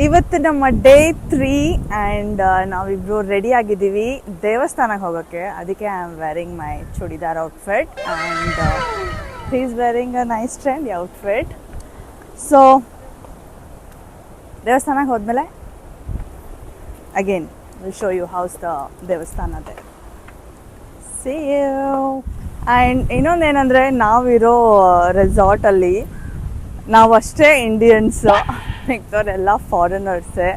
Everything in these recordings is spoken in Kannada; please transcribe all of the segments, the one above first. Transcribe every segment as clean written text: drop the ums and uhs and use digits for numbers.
ಇವತ್ತು ನಮ್ಮ ಡೇ 3 ಆ್ಯಂಡ್ ನಾವಿಬ್ರು ರೆಡಿ ಆಗಿದ್ದೀವಿ ದೇವಸ್ಥಾನಕ್ಕೆ ಹೋಗೋಕ್ಕೆ. ಅದಕ್ಕೆ I am wearing my churidar outfit and he is wearing a nice trendy outfit. So ದೇವಸ್ಥಾನಕ್ಕೆ ಹೋದ್ಮೇಲೆ again will show you how's the ದೇವಸ್ಥಾನ ಇದೆ. See you. ಆ್ಯಂಡ್ ಇನ್ನೊಂದೇನೆಂದರೆ ನಾವಿರೋ ರೆಸಾರ್ಟಲ್ಲಿ ನಾವಷ್ಟೇ ಇಂಡಿಯನ್ಸ್, ಮಿಕ್ದವರೆಲ್ಲ ಫಾರಿನರ್ಸೇ.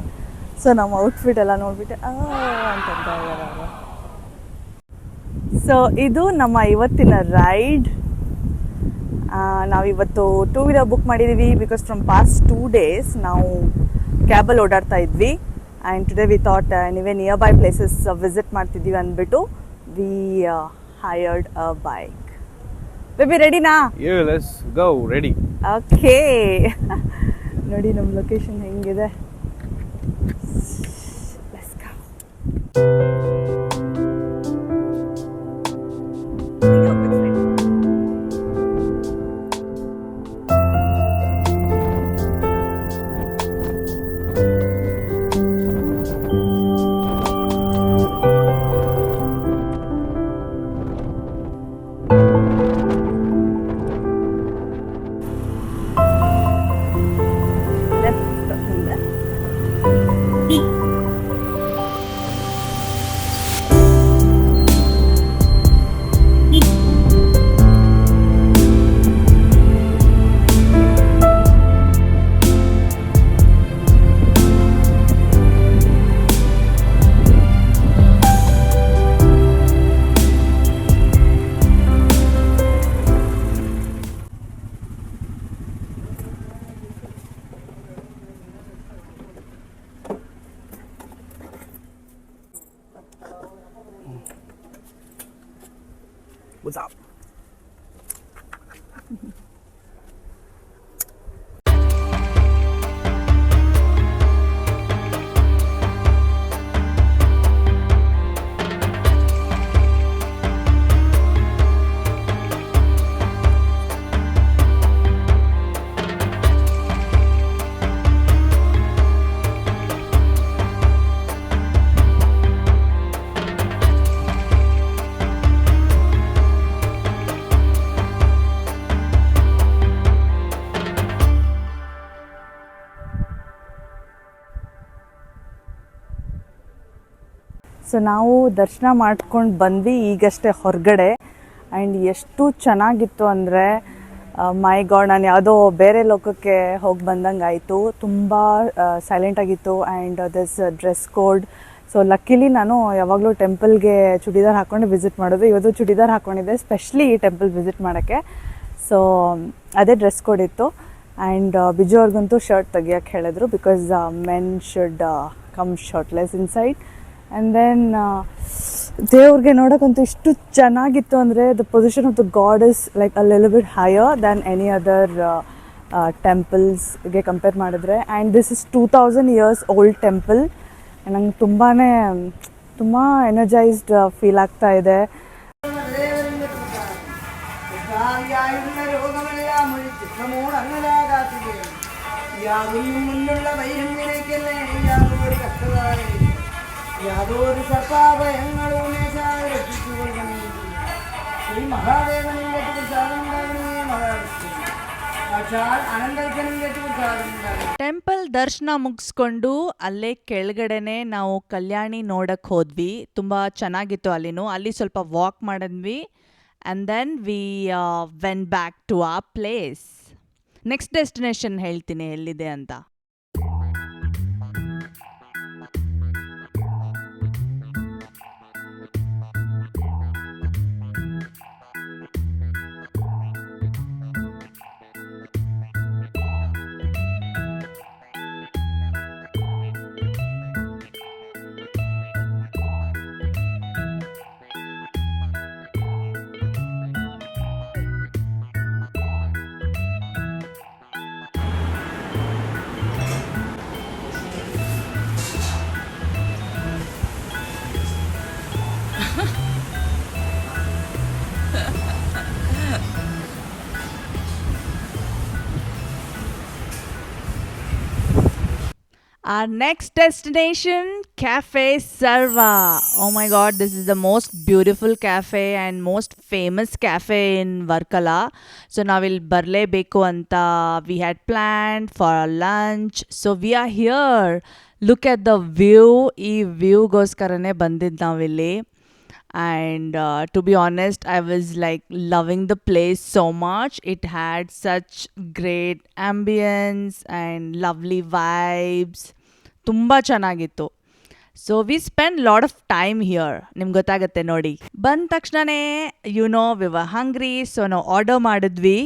ಸೊ ನಮ್ಮ ಔಟ್ಫಿಟ್ ಎಲ್ಲ ನೋಡ್ಬಿಟ್ಟು ಅಂತಂತ ಇದ್ದಾರೆ ಅವರು. ಸೊ ಇದು ನಮ್ಮ ಇವತ್ತಿನ ರೈಡ್. ನಾವಿವತ್ತು 2 ವೀಲರ್ ಬುಕ್ ಮಾಡಿದ್ದೀವಿ ಬಿಕಾಸ್ ಫ್ರಮ್ ಪಾಸ್ಟ್ 2 days ನಾವು ಕ್ಯಾಬಲ್ಲಿ ಓಡಾಡ್ತಾ ಇದ್ವಿ. ಆ್ಯಂಡ್ ಟುಡೇ ವಿ ಥಾಟ್ ನೀವೇ ನಿಯರ್ ಬೈ ಪ್ಲೇಸಸ್ ವಿಸಿಟ್ ಮಾಡ್ತಿದ್ದೀವಿ ಅಂದ್ಬಿಟ್ಟು we hired a bike. Baby ರೆಡಿನಾ? Yeah, let's go. Ready. Okay. ನೋಡಿ ನಮ್ಮ ಲೊಕೇಶನ್ ಹೆಂಗಿದೆ. Let's go. What's up? So ನಾವು ದರ್ಶನ ಮಾಡ್ಕೊಂಡು ಬಂದ್ವಿ ಈಗಷ್ಟೇ ಹೊರಗಡೆ. ಆ್ಯಂಡ್ ಎಷ್ಟು ಚೆನ್ನಾಗಿತ್ತು ಅಂದರೆ ಮೈ ಗಾಡ್, ನಾನು ಯಾವುದೋ ಬೇರೆ ಲೋಕಕ್ಕೆ ಹೋಗಿ ಬಂದಂಗೆ ಆಯಿತು. ತುಂಬ ಸೈಲೆಂಟಾಗಿತ್ತು and this dress code. So luckily ನಾನು ಯಾವಾಗಲೂ ಟೆಂಪಲ್ಗೆ ಚೂಡಿದಾರ್ ಹಾಕ್ಕೊಂಡು ವಿಸಿಟ್ ಮಾಡೋದು. ಇವತ್ತು ಚೂಡಿದಾರ್ ಹಾಕ್ಕೊಂಡಿದ್ದೆ ಸ್ಪೆಷಲಿ ಈ ಟೆಂಪಲ್ ವಿಸಿಟ್ ಮಾಡೋಕ್ಕೆ. ಸೊ ಅದೇ ಡ್ರೆಸ್ ಕೋಡ್ ಇತ್ತು. ಆ್ಯಂಡ್ ಬಿಜು ಅವ್ರಿಗಂತೂ ಶರ್ಟ್ ತೆಗಿಯೋಕ್ಕೆ ಹೇಳಿದ್ರು because men should come shirtless inside. And then ದೇವ್ರಿಗೆ ನೋಡೋಕ್ಕಂತೂ ಇಷ್ಟು ಚೆನ್ನಾಗಿತ್ತು ಅಂದರೆ the position of the god is like a little bit higher than any other ಟೆಂಪಲ್ಸ್ಗೆ ಕಂಪೇರ್ ಮಾಡಿದ್ರೆ. And this is 2000 years old temple. ನಂಗೆ ತುಂಬ ಎನರ್ಜೈಸ್ಡ್ ಫೀಲ್ ಆಗ್ತಾ ಇದೆ. യാതൊരു സർപ്പാഭയങ്ങളും ശ്രീ മഹാദേവനിന്റെ ಟೆಂಪಲ್ ದರ್ಶನ ಮುಗಿಸ್ಕೊಂಡು ಅಲ್ಲೇ ಕೆಳಗಡೆನೆ ನಾವು ಕಲ್ಯಾಣಿ ನೋಡಕ್ಕೆ ಹೋದ್ವಿ. ತುಂಬ ಚೆನ್ನಾಗಿತ್ತು ಅಲ್ಲಿನೂ. ಅಲ್ಲಿ ಸ್ವಲ್ಪ ವಾಕ್ ಮಾಡಿದ್ವಿ and then we went back to ಆ ಪ್ಲೇಸ್. ನೆಕ್ಸ್ಟ್ ಡೆಸ್ಟಿನೇಷನ್ ಹೇಳ್ತೀನಿ ಎಲ್ಲಿದೆ ಅಂತ. Our next destination, Cafe Sarva. Oh my god, this is the most beautiful cafe and most famous cafe in Varkala. So navil barlebeku anta we had planned for our lunch. So we are here. Look at the view. Ee view goskarane bandid navilli. And to be honest, I was like loving the place so much. It had such great ambience and lovely vibes. ತುಂಬ ಚೆನ್ನಾಗಿತ್ತು. So we spend lot of time here. ನಿಮ್ಗೆ ಗೊತ್ತಾಗುತ್ತೆ ನೋಡಿ. ಬಂದ ತಕ್ಷಣವೇ ವಿ ವರ್ ಹಂಗ್ರಿ. ಸೊ ನಾವು ಆರ್ಡರ್ ಮಾಡಿದ್ವಿ.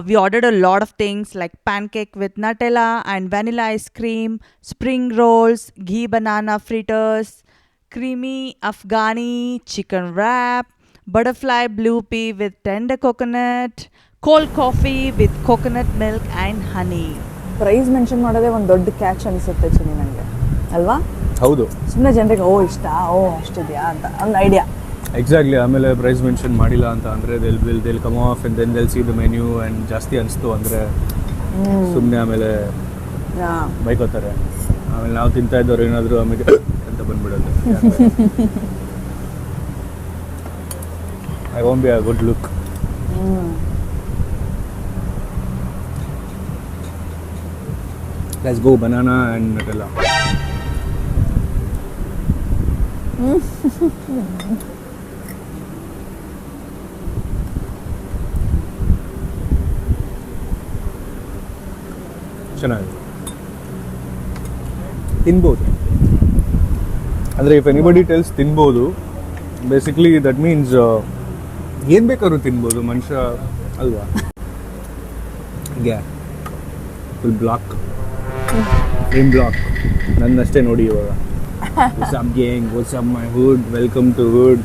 We ordered a lot of things like pancake with Nutella and vanilla ice cream, spring rolls, ghee banana fritters, creamy Afghani chicken wrap, butterfly blue pea with tender coconut, cold coffee with coconut milk and honey. Price mention ಮಾಡೋದೇ ಒಂದು ದೊಡ್ಡ ಕ್ಯಾಚ್ ಅನಿಸುತ್ತೆ ಚಿನಿ ನನಗೆ, ಅಲ್ವಾ? ಹೌದು, ಸುಮ್ಮನೆ ಜನರಿಗೆ ಇಷ್ಟ ಅಷ್ಟಿದೆಯಾ ಅಂತ ಒಂದು ಐಡಿಯಾ. ಎಕ್ಸಾಕ್ಟ್ಲಿ. ಆಮೇಲೆ ಪ್ರೈಸ್ ಮೆನ್ಷನ್ ಮಾಡಿಲ್ಲ ಅಂತ ಅಂದರೆ they'll come off and then they'll see the menu and ಜಾಸ್ತಿ ಅನಿಸ್ತು ಅಂದರೆ ಸುಮ್ಮನೆ ಆಮೇಲೆ ಬೈಕೋತಾರೆ. ಆಮೇಲೆ ನಾವು ತಿಂತಾ ಇದ್ದವ್ರು ಏನಾದರೂ ಆಮೇಲೆ ಅಂತ ಬಂದ್ಬಿಡೋದು. I want be a good look. Let's go banana and Nutella. ಚೆನ್ನಾಗಿದೆ, ತಿನ್ಬೋದು. ಅಂದರೆ ಇಫ್ ಎನಿಬಡಿ ಟೆಲ್ಸ್ ತಿನ್ಬೋದು, ಬೇಸಿಕ್ಲಿ ದಟ್ ಮೀನ್ಸ್ ಏನು ಬೇಕಾದ್ರೂ ತಿನ್ಬೋದು ಮನುಷ್ಯ, ಅಲ್ವಾ? ಹೀಗೆ ಫುಲ್ ಬ್ಲಾಕ್, ಫ್ರೇಮ್ ಬ್ಲಾಕ್ ನನ್ನಷ್ಟೇ ನೋಡಿ ಇವಾಗ. What's up gang, what's up my hood, welcome to hood.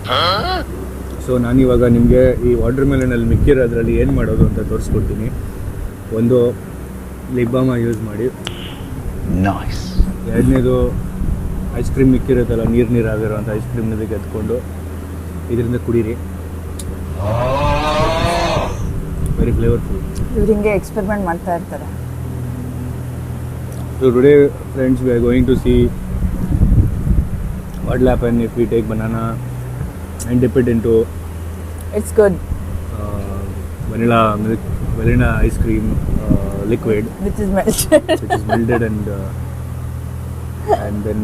So ನಾನಿವಾಗ ನಿಮಗೆ ಈ ವಾಟರ್ ಮೆಲನಲ್ಲಿ ಮಿಕ್ಕಿರೋದ್ರಲ್ಲಿ ಏನು ಮಾಡೋದು ಅಂತ ತೋರಿಸ್ಕೊಡ್ತೀನಿ. ಒಂದು ಲಿಪ್ ಬಾಮ್ ಯೂಸ್ ಮಾಡಿ. ನೈಸ್. ಎರಡನೇದು ಐಸ್ ಕ್ರೀಮ್ ಮಿಕ್ಕಿರುತ್ತಲ್ಲ, ನೀರಾಗಿರೋಂಥ ಐಸ್ ಕ್ರೀಮ್ನದಕ್ಕೆ ಎತ್ಕೊಂಡು ಇದರಿಂದ ಕುಡೀರಿ. Very flavourful. ಇವ್ರು ಹಿಂಗೆ ಎಕ್ಸ್ಪೆರಿಮೆಂಟ್ ಮಾಡ್ತಾ ಇರ್ತಾರೆ. So today, friends, we are going to see what will happen if we take banana and dip it into It's good. Vanilla milk, vanilla ice cream liquid, Which is melted. which is melted, and then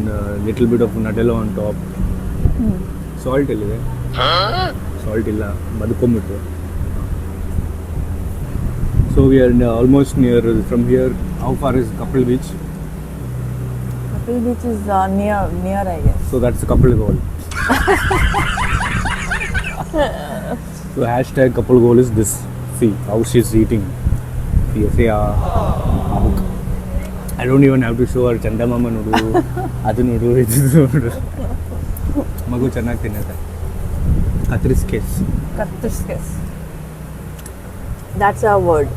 little bit of Nutella on top. Salt illide. Salt illa, badukombiಟ್ಟು. So we are almost near. From here, how far is Kapil Beach? Kapil Beach is near, I guess. So that's the Kapil goal. So hashtag Kapil goal is this. See how she's eating. See, I don't even have to show her Chandamama nodu, adu nodu, idu nodu. ಮಗು ಚೆನ್ನಾಗಿ ತಿನ್ನುತ್ತೆ. ಕತ್ರಿಸ್ಕೇಸ್. That's our word.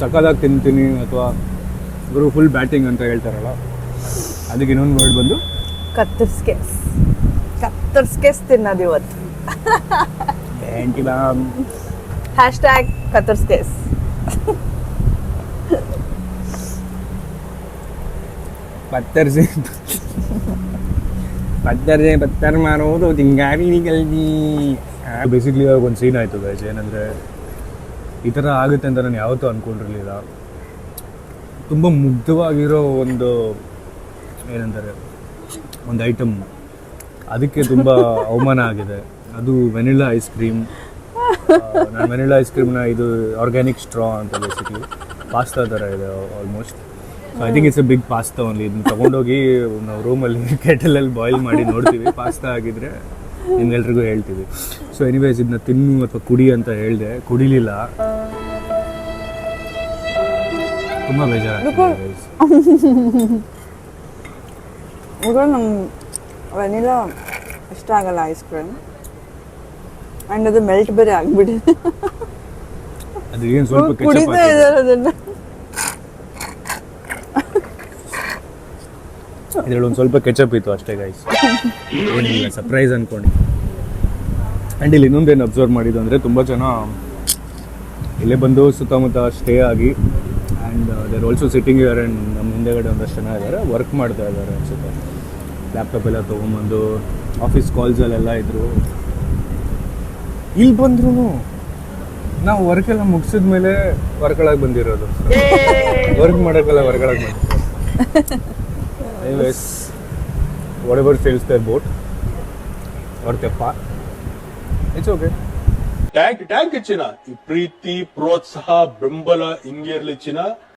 ಸಕಲಾಗಿ ತಿಂತೀನಿ ಅಥವಾ ಗುರು ಫುಲ್ ಬ್ಯಾಟಿಂಗ್ ಅಂತ ಹೇಳ್ತಾರಲ್ಲ, ಅದಕ್ಕೆ ಇನ್ನೊಂದು ವರ್ಡ್ ಬಂದು ಕತ್ತರ್ಸ್ಕೇಸ್ ತಿನ್ನೋದು ಇವತ್ತು. ಹ್ಯಾಶ್ಟ್ಯಾಗ್ ಕತ್ತರ್ಸ್ಕೇಸ್. ಪತ್ತರ್ ಮಾರೋದು ತಿಂಗಾರಿಗಲ್ದಿ. ಬೇಸಿಕ್ಲಿ ಒಂದು ಸೀನ್ ಆಯಿತು ಗೈಸ್. ಏನಂದರೆ ಈ ಥರ ಆಗುತ್ತೆ ಅಂತ ನಾನು ಯಾವತ್ತೂ ಅಂದ್ಕೊಂಡಿರಲಿಲ್ಲ. ತುಂಬ ಮುಗ್ಧವಾಗಿರೋ ಒಂದು ಏನಂತಾರೆ ಒಂದು ಐಟಮ್, ಅದಕ್ಕೆ ತುಂಬ ಅವಮಾನ ಆಗಿದೆ. ಅದು ವೆನಿಲಾ ಐಸ್ ಕ್ರೀಮ್. ನಾನು ವೆನಿಲಾ ಐಸ್ ಕ್ರೀಮ್ನ ಇದು ಆರ್ಗ್ಯಾನಿಕ್ ಸ್ಟ್ರಾ ಅಂತ ಬೇಸಿಕ್ಲಿ ಪಾಸ್ತಾ ಥರ ಇದೆ almost. So I think it's a big pasta only. ಇದನ್ನ ತೊಗೊಂಡೋಗಿ ನಾವು ರೂಮಲ್ಲಿ ಕೆಟಲಲ್ಲಿ ಬಾಯ್ಲ್ ಮಾಡಿ ನೋಡ್ತೀವಿ. ಪಾಸ್ತಾ ಆಗಿದ್ರೆ ನಿಮ್ಗೆಲ್ರಿಗೂ ಹೇಳ್ತೀವಿ. ಸೊ ಎನಿವೇಸ್ ಇದನ್ನ ತಿನ್ನು ಅಥವಾ ಕುಡಿ ಅಂತ ಹೇಳಿದೆ, ಕುಡಿಲಿಲ್ಲ. ತುಂಬ ಬೇಜಾರಾಗ್ತದೆ. ನಂಗೆ ವೆನಿಲಾ ಇಷ್ಟ ಆಗಲ್ಲ ಐಸ್ ಕ್ರೀಮ್. ಆ್ಯಂಡ್ ಅದು ಮೆಲ್ಟ್ ಬೇರೆ ಆಗಿಬಿಟ್ಟಿದೆ. ಅದು ಏನು ಸ್ವಲ್ಪ ಕುಡಿತಾ ಇದ್ದಾರೆ ಅದನ್ನು. ಇದರಲ್ಲಿ ಒಂದು ಸ್ವಲ್ಪ ಕೆಚಪ್ ಇತ್ತು ಅಷ್ಟೇ ಗೈಸ್, ಏನಿಲ್ಲ, ಸರ್ಪ್ರೈಸ್ ಅಂದ್ಕೊಂಡು. ಆ್ಯಂಡ್ ಇಲ್ಲಿ ಇನ್ನೊಂದೇನು ಅಬ್ಸರ್ವ್ ಮಾಡಿದ್ದು ಅಂದರೆ ತುಂಬ ಜನ ಇಲ್ಲೇ ಬಂದು ಸುತ್ತಮುತ್ತ ಸ್ಟೇ ಆಗಿ ಆ್ಯಂಡ್ ದೇರ್ ಆಲ್ಸೋ ಸಿಟ್ಟಿಂಗ್ ಇದ್ದಾರೆ ನಮ್ಮ ಹಿಂದೆಗಡೆ ಒಂದಷ್ಟು ಜನ ಇದ್ದಾರೆ, ವರ್ಕ್ ಮಾಡ್ತಾ ಇದ್ದಾರೆ ಅನಿಸುತ್ತೆ. ಲ್ಯಾಪ್ಟಾಪ್ ಎಲ್ಲ ತೊಗೊಂಬಂದು ಆಫೀಸ್ ಕಾಲ್ಸಲ್ಲೆಲ್ಲ ಇದ್ದರು. ಇಲ್ಲಿ ಬಂದ್ರು ನಾವು ವರ್ಕ್ ಎಲ್ಲ ಮುಗಿಸಿದ ಮೇಲೆ ವರ್ಕ್ಗಳಾಗಿ ಬಂದಿರೋದು, ವರ್ಕ್ ಮಾಡೋಕ್ಕೆಲ್ಲ ವರ್ಕ್ಗಳಾಗಿ ಬಂದಿರೋದು. Anyways, whatever sails their boat ಅವ್ರ ತೆಪ್ಪ, ಇಟ್ಸ್ ಓಕೆ. ಟ್ಯಾಂಕ್ ಚಿನ್ನ, ಈ ಪ್ರೀತಿ ಪ್ರೋತ್ಸಾಹ ಬೆಂಬಲ ಹಿಂಗೆ ಇರ್ಲಿ ಚಿನ್ನ.